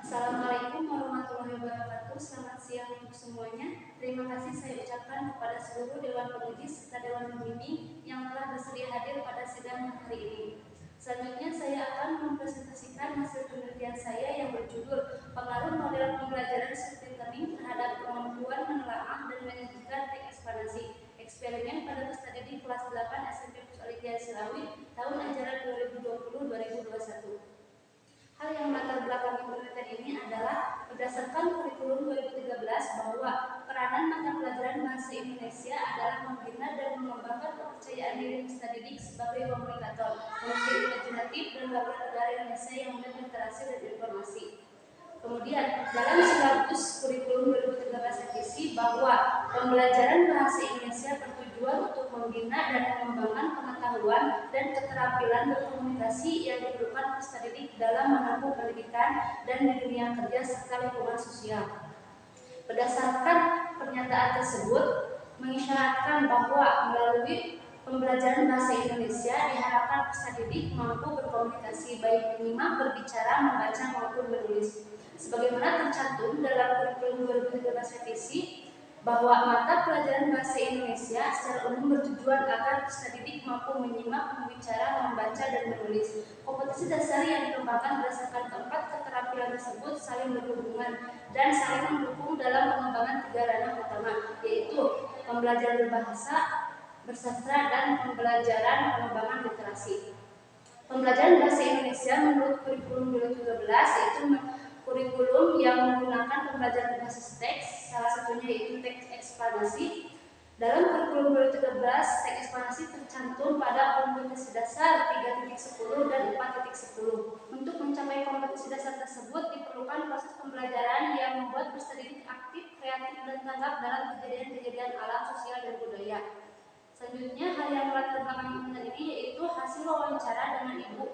Assalamualaikum warahmatullahi wabarakatuh. Selamat siang untuk semuanya. Terima kasih saya ucapkan kepada seluruh Dewan Penguji serta Dewan Pembimbing yang telah bersedia hadir pada sidang hari ini. Selanjutnya saya akan mempresentasikan hasil penelitian saya yang berjudul Pengaruh Model Pembelajaran Shifting Learning terhadap Kemampuan Menelaah dan Menyajikan Teks Eksplanasi Eksperimen pada peserta didik kelas 8 SMP Pusalitia Silawi tahun ajaran 2020-2021. Hal yang melatar belakangi penelitian ini adalah berdasarkan kurikulum 2013 bahwa peranan mata pelajaran bahasa Indonesia adalah membina dan mengembangkan kepercayaan diri peserta didik sebagai komunikator, pemikir imajinatif dan warga negara Indonesia yang berinteraksi dan informasi. Kemudian, dalam silabus kurikulum 2013 revisi bahwa pembelajaran bahasa Indonesia bertujuan untuk membina dan mengembangkan pengetahuan dan keterampilan berkomunikasi yang diperlukan peserta didik dalam menempuh pendidikan dan di dunia kerja serta lingkungan sosial. Berdasarkan pernyataan tersebut, mengisyaratkan bahwa melalui pembelajaran bahasa Indonesia diharapkan peserta didik mampu berkomunikasi baik menyimak, berbicara, membaca maupun menulis. Sebagaimana tercantum dalam kurikulum 2013 revisi bahwa mata pelajaran bahasa Indonesia secara umum bertujuan agar peserta didik mampu menyimak, berbicara, membaca, dan menulis. Kompetensi dasar yang dikembangkan berdasarkan keempat keterampilan tersebut saling berhubungan dan saling mendukung dalam pengembangan tiga ranah utama, yaitu pembelajaran berbahasa, bersastra, dan pembelajaran pengembangan literasi. Pembelajaran bahasa Indonesia menurut kurikulum 2013 yaitu kurikulum yang menggunakan pembelajaran berbasis teks, salah satunya yaitu teks eksplanasi. Dalam kurikulum 2013, teks eksplanasi tercantum pada kompetensi dasar 3.10 dan 4.10. Untuk mencapai kompetensi dasar tersebut diperlukan proses pembelajaran yang membuat peserta didik aktif, kreatif, dan tanggap dalam kejadian-kejadian alam, sosial, dan budaya. Selanjutnya, hal yang melatar belakangi penelitian ini yaitu hasil wawancara dengan Ibu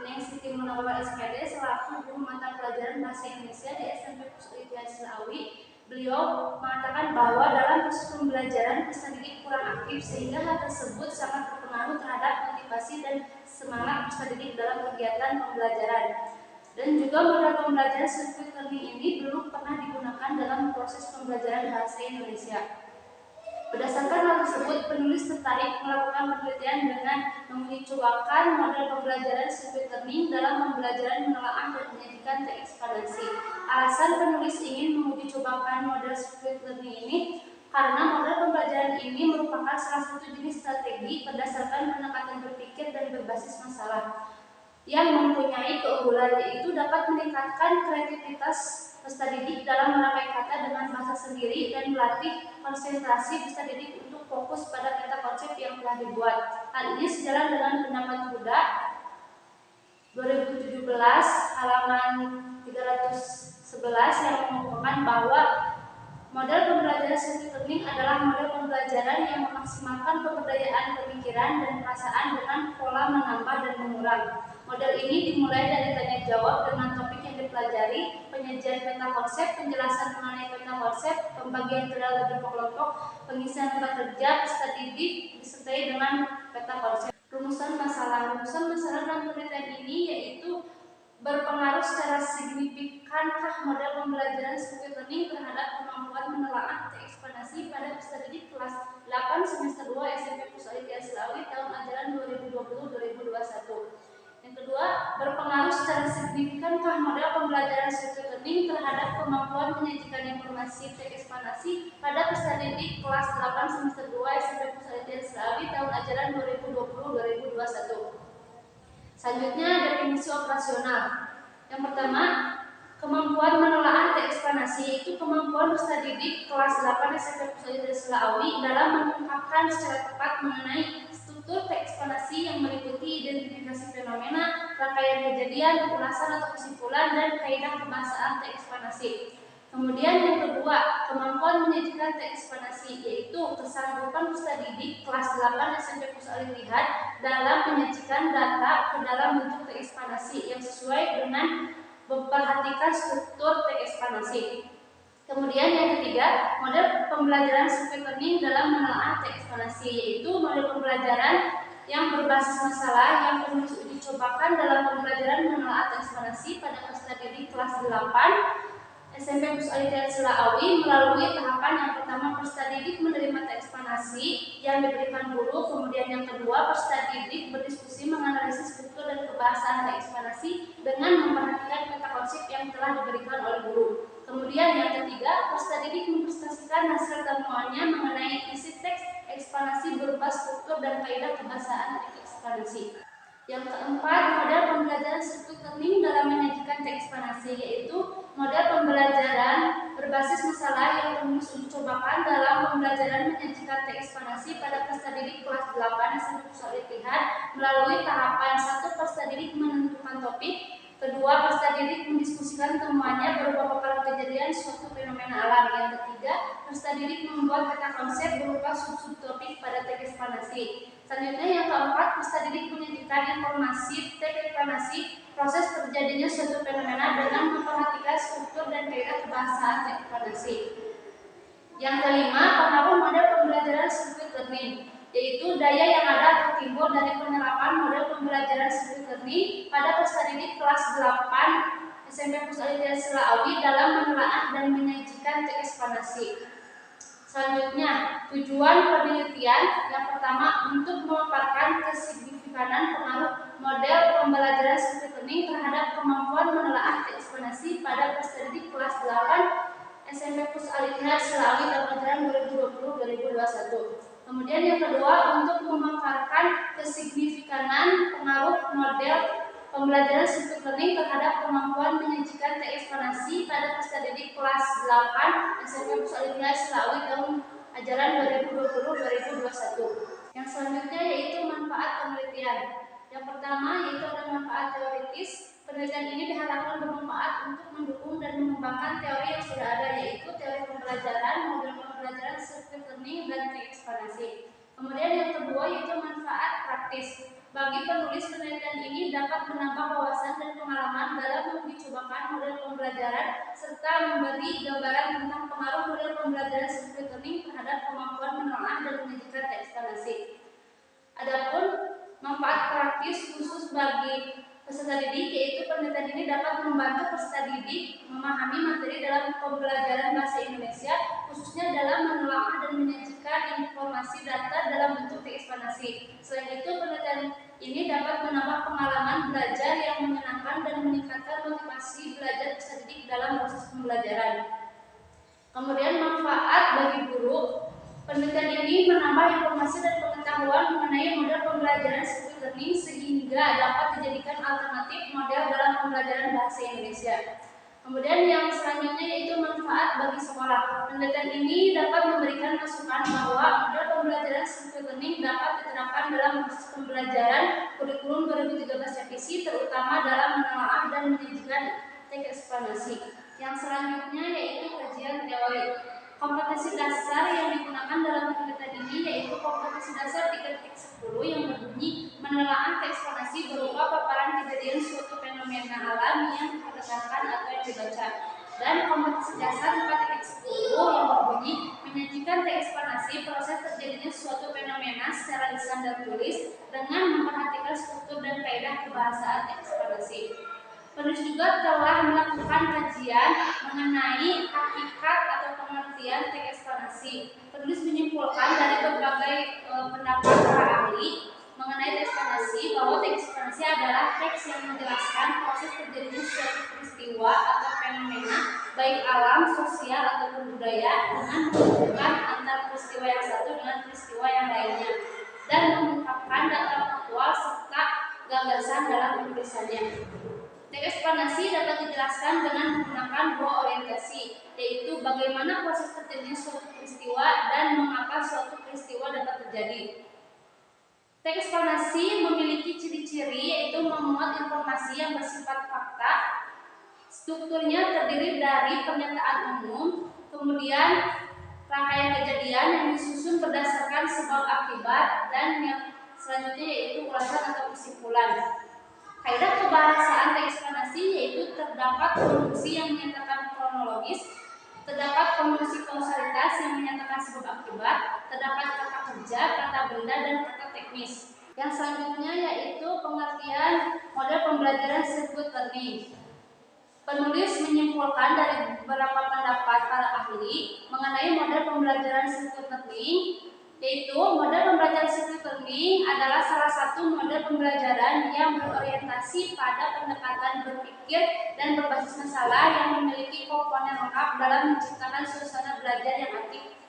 Neng Siti Munawwar SPD selaku guru mata pelajaran bahasa Indonesia di SMP Pusalitia Silawi. Beliau mengatakan bahwa dalam proses pembelajaran peserta didik kurang aktif sehingga hal tersebut sangat berpengaruh terhadap motivasi dan semangat peserta didik dalam kegiatan pembelajaran. Dan juga model pembelajaran shifting learning ini belum pernah digunakan dalam proses pembelajaran bahasa Indonesia. Berdasarkan hal tersebut, penulis tertarik melakukan penelitian dengan menguji cobakan model pembelajaran shifting learning dalam pembelajaran menelaah dan menyajikan teks eksplanasi. Alasan penulis ingin menguji cobakan model shifting learning ini karena model pembelajaran ini merupakan salah satu jenis strategi berdasarkan pendekatan berpikir dan berbasis masalah yang mempunyai keunggulan, yaitu dapat meningkatkan kreativitas peserta didik dalam merangkai kata dengan bahasa sendiri dan melatih konsentrasi peserta didik untuk fokus pada peta konsep yang telah dibuat. Hal ini sejalan dengan pendapat Buddha 2017 halaman 311 yang mengungkapkan bahwa model pembelajaran shifting learning adalah model pembelajaran yang memaksimalkan pemberdayaan pemikiran dan perasaan dengan pola menambah dan mengurang. Model ini dimulai dari tanya jawab dengan topik yang dipelajari, penyajian peta konsep, penjelasan mengenai peta konsep, pembagian ke dalam kelompok-kelompok, pengisian tempat kerja peserta didik disertai dengan peta konsep. Rumusan masalah dalam penelitian ini yaitu berpengaruh secara signifikankah model pembelajaran shifting learning terhadap kemampuan menelaah teks eksplanasi pada peserta didik kelas 8 semester 2 SMP Pusalitia Silawi tahun ajaran 2020-2021. Yang kedua, berpengaruh secara signifikankah model pembelajaran shifting learning terhadap kemampuan menyajikan informasi teks eksplanasi pada peserta didik kelas 8 semester 2 SMP Pusalitia Silawi tahun ajaran 2020-2021. Selanjutnya, definisi operasional. Yang pertama, kemampuan menelaah teks eksplanasi yaitu kemampuan peserta didik kelas 8 SMP Pusalitia Silawi dalam mengungkapkan secara tepat mengenai struktur teks eksplanasi yang meliputi identifikasi fenomena, rangkaian kejadian, ulasan atau kesimpulan, dan kaidah kebahasaan teks eksplanasi. Kemudian yang kedua, kemampuan menyajikan teks eksplanasi yaitu kesanggupan peserta didik kelas 8 SMP Pusalitia dalam menyajikan data ke dalam bentuk teks eksplanasi yang sesuai dengan memperhatikan struktur teks eksplanasi. Kemudian yang ketiga, model pembelajaran shifting learning dalam menelaah teks eksplanasi yaitu model pembelajaran yang berbasis masalah yang penulis uji cobakan dalam pembelajaran pembelajaran menelaah dan ekspansi pada peserta didik kelas 8 SMP Pus Alitian Selaawi melalui tahapan yang pertama peserta didik menerima teks eksplanasi yang diberikan guru, kemudian yang kedua peserta didik berdiskusi menganalisis struktur dan kebahasaan teks eksplanasi dengan memperhatikan kata konsep yang telah diberikan oleh guru. Kemudian yang ketiga peserta didik mempresentasikan hasil temuannya mengenai isi teks eksplanasi berupa struktur dan kaidah kebahasaan teks eksplanasi. Yang keempat, model pembelajaran struktur learning dalam menyajikan teks eksplanasi, yaitu model pembelajaran berbasis masalah yang penulis uji cobakan dalam pembelajaran menyajikan teks eksplanasi pada peserta didik kelas 8 SMP Pus Alitian melalui tahapan 1. Peserta didik menentukan topik, kedua peserta didik mendiskusikan temuannya berupa paparan kejadian suatu fenomena alam, yang ketiga peserta didik membuat kata konsep berupa sub-sub topik pada teks eksplanasi. Selanjutnya yang keempat, peserta didik menyajikan informasi teks eksplanasi proses terjadinya suatu fenomena dengan memperhatikan struktur dan kaidah kebahasaan teks eksplanasi. Yang kelima, pengaruh model pembelajaran struktur learning, yaitu daya yang ada atau timbul dari penerapan model pembelajaran struktur learning pada peserta didik kelas 8 SMP Pus Alitian Selaawi dalam menelaah dan menyajikan teks eksplanasi. Selanjutnya, tujuan penelitian yang pertama untuk memaparkan kesignifikan pengaruh model pembelajaran struktur learning terhadap kemampuan menelaah teks eksplanasi pada peserta didik kelas 8 SMP Pus Alitian Selaawi tahun ajaran 2020-2021. Kemudian yang kedua, untuk memaparkan kesignifikan pengaruh model pembelajaran struktur learning terhadap kemampuan menyajikan teks eksplanasi pada peserta didik kelas 8 SMP Pus Alitian Selaawi tahun ajaran 2020-2021. Yang selanjutnya yaitu manfaat penelitian. Yang pertama yaitu ada manfaat teoritis. Penelitian ini diharapkan bermanfaat untuk mendukung dan mengembangkan teori yang sudah ada, yaitu teori pembelajaran, model pembelajaran struktur learning, dan teks eksplanasi. Kemudian yang kedua yaitu manfaat praktis. Bagi penulis, penelitian ini dapat menambah wawasan dan pengalaman dalam menguji cobakan model pembelajaran serta memberi gambaran tentang pengaruh model pembelajaran struktur learning terhadap kemampuan menelaah dan menyajikan teks eksplanasi. Adapun manfaat praktis khusus bagi peserta didik, yaitu penelitian ini dapat membantu peserta didik memahami materi dalam pembelajaran bahasa Indonesia, khususnya dalam menelaah dan menyajikan informasi data dalam bentuk teks eksplanasi. Selain itu, penelitian ini dapat menambah pengalaman belajar yang menyenangkan dan meningkatkan motivasi belajar peserta didik dalam proses pembelajaran. Kemudian manfaat bagi guru, penelitian ini menambah informasi dan pengetahuan mengenai model pembelajaran struktur learning sehingga dapat dijadikan alternatif model dalam pembelajaran bahasa Indonesia. Kemudian yang selanjutnya yaitu manfaat bagi sekolah. Penelitian ini dapat memberikan masukan bahwa model pembelajaran struktur learning dapat diterapkan dalam proses pembelajaran kurikulum 2013 FISI, terutama dalam menelaah dan menyajikan teks eksplanasi. Yang selanjutnya yaitu kajian teori. Kompetensi dasar yang digunakan dalam penelitian ini yaitu kompetensi dasar 3.10 yang berbunyi menelaah teks eksplanasi berupa paparan kejadian suatu fenomena alam yang diperdengarkan atau yang dibaca, dan kompetensi dasar 4.10 yang berbunyi menyajikan teks eksplanasi proses terjadinya suatu fenomena secara lisan dan tulis dengan memperhatikan struktur dan kaidah kebahasaan teks eksplanasi. Penulis juga telah melakukan kajian mengenai hakikat atau pengertian teks eksplanasi. Penulis menyimpulkan dari berbagai pendapat para ahli mengenai teks eksplanasi bahwa teks eksplanasi adalah teks yang menjelaskan proses terjadinya suatu peristiwa atau fenomena baik alam, sosial ataupun budaya dengan menghubungkan antara peristiwa yang satu dengan peristiwa yang lainnya dan mengungkapkan data faktual serta gagasan dalam penulisannya. Teks eksplanasi dapat dijelaskan dengan menggunakan dua orientasi, yaitu bagaimana proses terjadinya suatu peristiwa dan mengapa suatu peristiwa dapat terjadi. Teks eksplanasi memiliki ciri-ciri yaitu memuat informasi yang bersifat fakta. Strukturnya terdiri dari pernyataan umum, kemudian rangkaian kejadian yang disusun berdasarkan sebab akibat, dan yang selanjutnya yaitu ulasan atau kesimpulan. Kaidah kebahasaan teks eksplanasi yaitu terdapat konjungsi yang menyatakan kronologis, terdapat konjungsi kausalitas yang menyatakan sebab akibat, terdapat kata kerja, kata benda, dan kata teknis. Yang selanjutnya yaitu pengertian model pembelajaran struktur learning. Penulis menyimpulkan dari beberapa pendapat para ahli mengenai model pembelajaran circuit learning, yaitu model pembelajaran circuit learning adalah salah satu model pembelajaran yang berorientasi pada pendekatan berpikir dan berbasis masalah yang memiliki komponen lengkap dalam menciptakan suasana belajar yang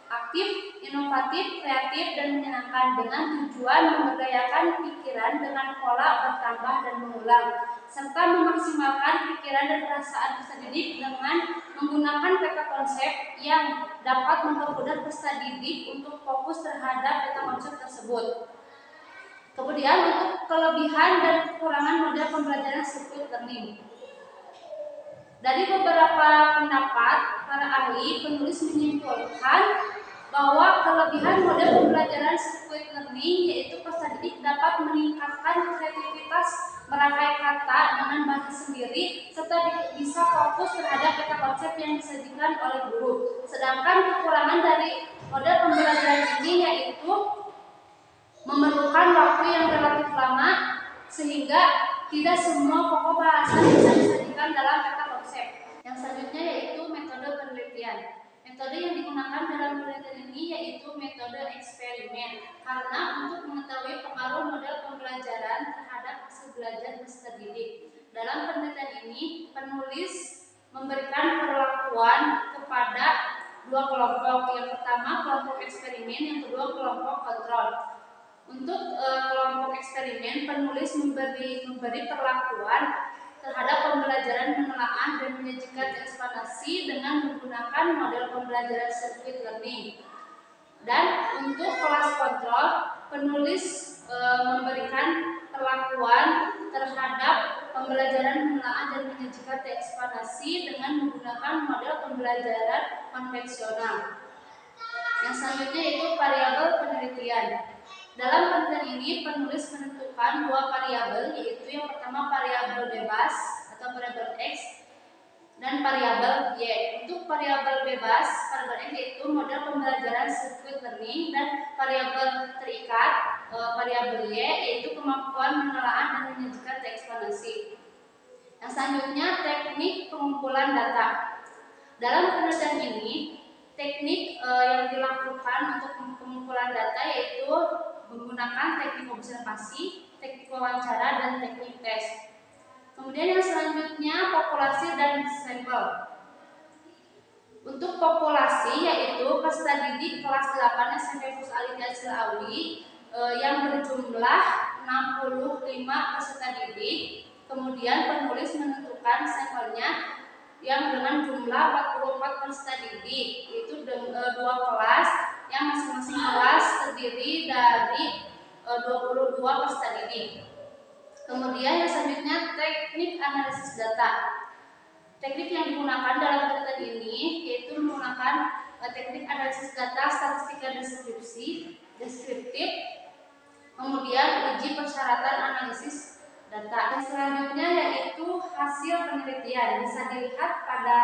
aktif, inovatif, kreatif, dan menyenangkan dengan tujuan memberdayakan pikiran dengan pola bertambah dan mengulang, serta memaksimalkan pikiran dan perasaan peserta didik dengan menggunakan peta konsep yang dapat mempermudah peserta didik untuk fokus terhadap peta konsep tersebut. Kemudian untuk kelebihan dan kekurangan model pembelajaran circuit learning. Dari beberapa pendapat para ahli, penulis menyimpulkan bahwa kelebihan model pembelajaran circuit learning yaitu peserta didik dapat meningkatkan kreativitas merangkai kata dengan bahasa sendiri serta bisa fokus terhadap peta konsep yang disajikan oleh guru. Sedangkan kekurangan dari model pembelajaran ini yaitu memerlukan waktu yang relatif lama sehingga tidak semua pokok bahasa bisa disajikan dalam peta konsep. Yang selanjutnya yaitu metode penelitian. Metode yang digunakan dalam penelitian ini yaitu metode eksperimen, karena untuk mengetahui pengaruh model pembelajaran terhadap hasil belajar peserta didik. Dalam penelitian ini, penulis memberikan perlakuan kepada dua kelompok. Yang pertama kelompok eksperimen, yang kedua kelompok kontrol. Untuk kelompok eksperimen, penulis memberi perlakuan terhadap pembelajaran menelaah dan menyajikan eksplanasi dengan menggunakan model pembelajaran circuit learning. Dan untuk kelas kontrol, penulis memberikan perlakuan terhadap pembelajaran menelaah dan menyajikan eksplanasi dengan menggunakan model pembelajaran konvensional. Yang selanjutnya yaitu variabel penelitian. Dalam penelitian ini, penulis menentukan dua variabel, yaitu yang pertama variabel bebas atau variabel X dan variabel Y. Untuk variabel bebas, variabel X yaitu model pembelajaran circuit learning, dan variabel terikat variabel Y yaitu kemampuan menelaah dan menyajikan eksplanasi. Yang selanjutnya teknik pengumpulan data. Dalam penelitian ini, teknik yang dilakukan untuk pengumpulan data yaitu menggunakan teknik observasi, teknik wawancara, dan teknik tes. Kemudian yang selanjutnya populasi dan sampel. Untuk populasi yaitu peserta didik kelas 8 SMP Pus Alida Cilawi yang berjumlah 65 peserta didik. Kemudian penulis menentukan sampelnya yang dengan jumlah 44 peserta didik, yaitu dua kelas yang masing-masing kelas terdiri dari 22 peserta didik. Kemudian yang selanjutnya teknik analisis data. Teknik yang digunakan dalam penelitian ini yaitu menggunakan teknik analisis data statistika deskriptif, kemudian uji persyaratan analisis data. Dan selanjutnya yaitu hasil penelitian. Bisa dilihat pada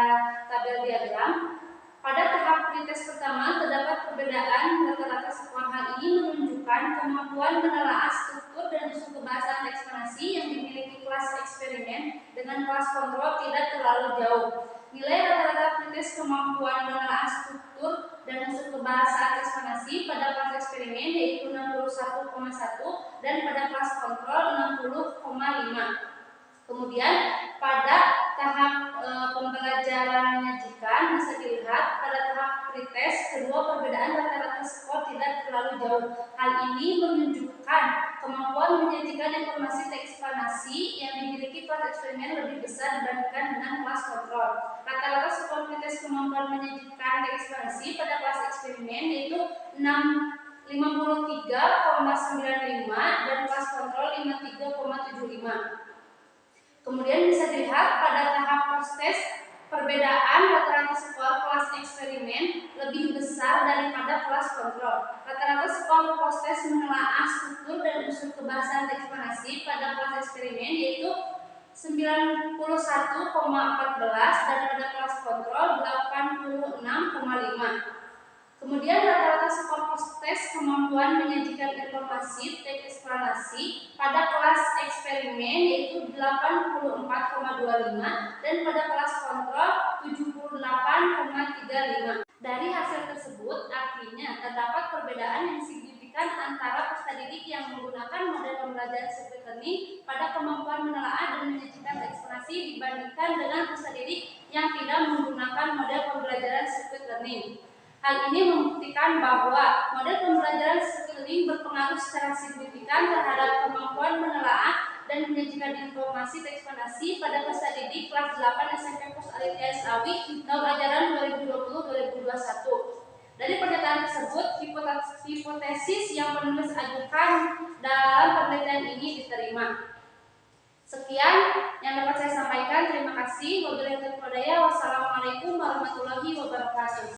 tabel diagram. Pada tahap pretest pertama terdapat perbedaan rata-rata skor. Hal ini menunjukkan kemampuan menelaah struktur dan usul kebahasaan eksplanasi yang dimiliki kelas eksperimen dengan kelas kontrol tidak terlalu jauh. Nilai rata-rata pretest kemampuan menelaah struktur dan usul kebahasaan eksplanasi pada kelas eksperimen yaitu 61,1 dan pada kelas kontrol 60,5. Kemudian pada tahap pembelajaran menyajikan bisa dilihat pada tahap pretest kedua perbedaan rata-rata skor tidak terlalu jauh. Hal ini menunjukkan kemampuan menyajikan informasi eksplanasi yang dimiliki kelas eksperimen lebih besar dibandingkan dengan kelas kontrol. Rata-rata skor pretest kemampuan menyajikan eksplanasi pada kelas eksperimen yaitu 53,95 dan kelas kontrol 53,75. Kemudian bisa dilihat pada tahap post-test perbedaan rata-rata skor kelas eksperimen lebih besar daripada kelas kontrol. Rata-rata skor post-test menelaah struktur dan usul kebahasaan eksplanasi pada kelas eksperimen yaitu 91,14 dan pada kelas kontrol 86,5. Kemudian rata-rata skor tes kemampuan menyajikan informasi teks eksplanasi pada kelas eksperimen yaitu 84,25 dan pada kelas kontrol 78,35. Dari hasil tersebut artinya terdapat perbedaan yang signifikan antara peserta didik yang menggunakan model pembelajaran sirkuit learning pada kemampuan menelaah dan menyajikan eksplanasi dibandingkan dengan peserta didik yang tidak menggunakan model pembelajaran sirkuit learning. Hal ini membuktikan bahwa model pembelajaran sirkuit learning berpengaruh secara signifikan terhadap kemampuan menelaah dan menyajikan informasi teks eksplanasi pada peserta didik kelas 8 SMP Pos Alitia Slawi tahun ajaran 2020-2021. Dari pernyataan tersebut, hipotesis yang penulis ajukan dalam penelitian ini diterima. Sekian yang dapat saya sampaikan. Terima kasih. Wassalamualaikum warahmatullahi wabarakatuh.